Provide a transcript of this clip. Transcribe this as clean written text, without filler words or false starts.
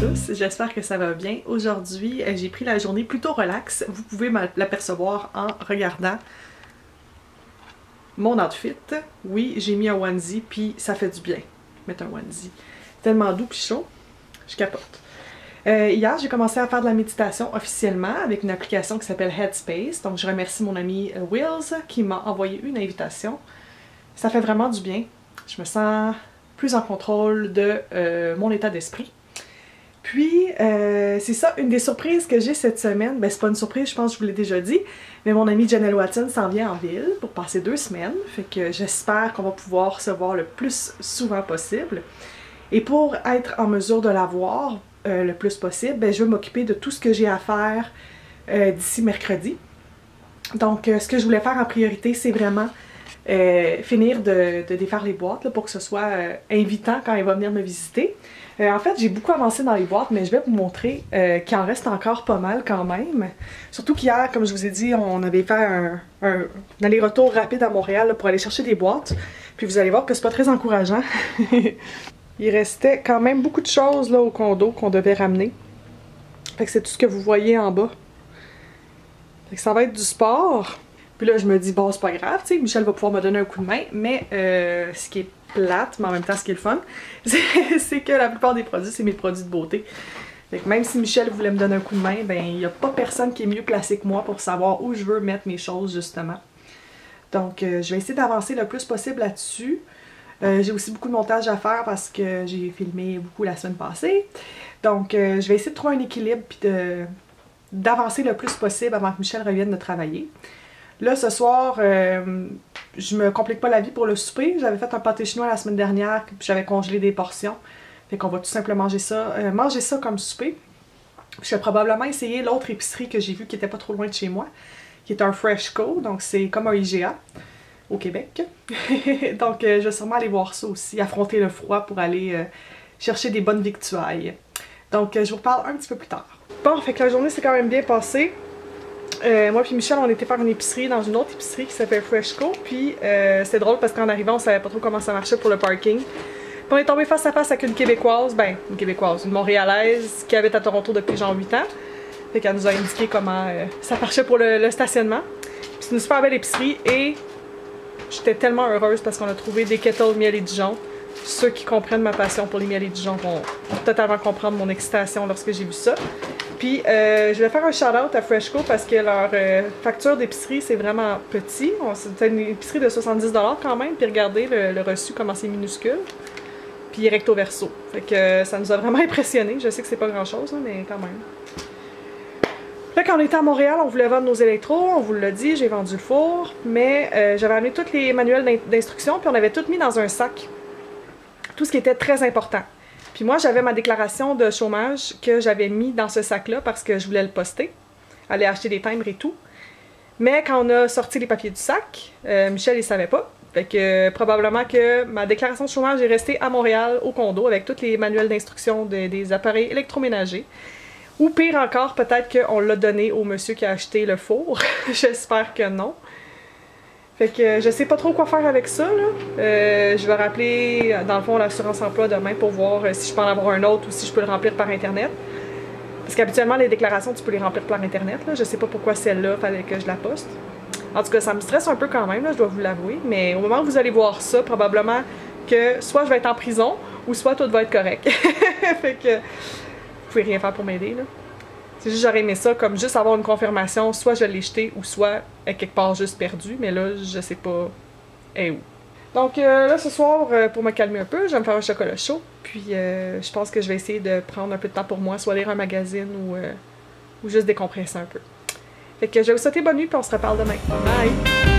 tous, j'espère que ça va bien. Aujourd'hui, j'ai pris la journée plutôt relax. Vous pouvez l'apercevoir en regardant mon outfit. Oui, j'ai mis un onesie, puis ça fait du bien, mettre un onesie. Tellement doux puis chaud, je capote. Hier, j'ai commencé à faire de la méditation officiellement avec une application qui s'appelle Headspace. Donc, je remercie mon ami Wills qui m'a envoyé une invitation. Ça fait vraiment du bien. Je me sens plus en contrôle de mon état d'esprit. Puis, c'est ça, une des surprises que j'ai cette semaine. Ben, c'est pas une surprise, je pense que je vous l'ai déjà dit. Mais mon ami Janelle Watson s'en vient en ville pour passer 2 semaines. Fait que j'espère qu'on va pouvoir se voir le plus souvent possible. Et pour être en mesure de la voir le plus possible, ben, je vais m'occuper de tout ce que j'ai à faire d'ici mercredi. Donc, ce que je voulais faire en priorité, c'est vraiment finir de défaire les boîtes là, pour que ce soit invitant quand il va venir me visiter. En fait, j'ai beaucoup avancé dans les boîtes, mais je vais vous montrer qu'il en reste encore pas mal quand même. Surtout qu'hier, comme je vous ai dit, on avait fait un aller-retour rapide à Montréal là, pour aller chercher des boîtes. Puis vous allez voir que c'est pas très encourageant. Il restait quand même beaucoup de choses là, au condo qu'on devait ramener. Fait que c'est tout ce que vous voyez en bas. Fait que ça va être du sport. Puis là, je me dis, bon, c'est pas grave, tu sais, Michel va pouvoir me donner un coup de main, mais ce qui est plate, mais en même temps, ce qui est le fun, c'est que la plupart des produits, c'est mes produits de beauté. Fait que même si Michel voulait me donner un coup de main, ben, il n'y a pas personne qui est mieux placé que moi pour savoir où je veux mettre mes choses, justement. Donc, je vais essayer d'avancer le plus possible là-dessus. J'ai aussi beaucoup de montage à faire parce que j'ai filmé beaucoup la semaine passée. Donc, je vais essayer de trouver un équilibre puis d'avancer le plus possible avant que Michel revienne de travailler. Là, ce soir, je me complique pas la vie pour le souper. J'avais fait un pâté chinois la semaine dernière, puis j'avais congelé des portions. Fait qu'on va tout simplement manger ça comme souper. Je vais probablement essayer l'autre épicerie que j'ai vue qui était pas trop loin de chez moi, qui est un Freshco, donc c'est comme un IGA au Québec. Donc je vais sûrement aller voir ça aussi, affronter le froid pour aller chercher des bonnes victuailles. Donc je vous reparle un petit peu plus tard. Bon, fait que la journée s'est quand même bien passée. Moi puis Michel, on était faire une épicerie dans une autre épicerie qui s'appelle Freshco. Puis c'est drôle parce qu'en arrivant, on savait pas trop comment ça marchait pour le parking. Puis on est tombé face à face avec une Québécoise, une Montréalaise qui habite à Toronto depuis genre 8 ans. Fait qu'elle nous a indiqué comment ça marchait pour le stationnement. Puis c'est une super belle épicerie et j'étais tellement heureuse parce qu'on a trouvé des kettles miel et Dijon. Ceux qui comprennent ma passion pour les miel et Dijon vont totalement comprendre mon excitation lorsque j'ai vu ça. Puis je vais faire un shout-out à Freshco parce que leur facture d'épicerie c'est vraiment petit. C'était une épicerie de 70$ quand même. Puis regardez le reçu comment c'est minuscule. Puis recto verso. Fait que ça nous a vraiment impressionnés. Je sais que c'est pas grand-chose, mais quand même. Là, quand on était à Montréal, on voulait vendre nos électros, on vous l'a dit, j'ai vendu le four. Mais j'avais amené tous les manuels d'instruction, puis on avait tout mis dans un sac. Tout ce qui était très important. Puis moi, j'avais ma déclaration de chômage que j'avais mis dans ce sac-là parce que je voulais le poster, aller acheter des timbres et tout. Mais quand on a sorti les papiers du sac, Michel, il savait pas. Fait que probablement que ma déclaration de chômage est restée à Montréal, au condo, avec tous les manuels d'instruction des appareils électroménagers. Ou pire encore, peut-être qu'on l'a donné au monsieur qui a acheté le four. J'espère que non. Fait que je sais pas trop quoi faire avec ça, là. Je vais rappeler, dans le fond, l'assurance emploi demain pour voir si je peux en avoir un autre ou si je peux le remplir par Internet. Parce qu'habituellement, les déclarations, tu peux les remplir par Internet, là. Je sais pas pourquoi celle-là, fallait que je la poste. En tout cas, ça me stresse un peu quand même, là, je dois vous l'avouer. Mais au moment où vous allez voir ça, probablement que soit je vais être en prison ou soit tout va être correct. Fait que vous pouvez rien faire pour m'aider, là. C'est juste j'aurais aimé ça, comme juste avoir une confirmation, soit je l'ai jeté ou soit quelque part juste perdu, mais là, je sais pas où. Donc là, ce soir, pour me calmer un peu, je vais me faire un chocolat chaud, puis je pense que je vais essayer de prendre un peu de temps pour moi, soit lire un magazine ou juste décompresser un peu. Fait que je vais vous souhaiter bonne nuit, puis on se reparle demain. Bye!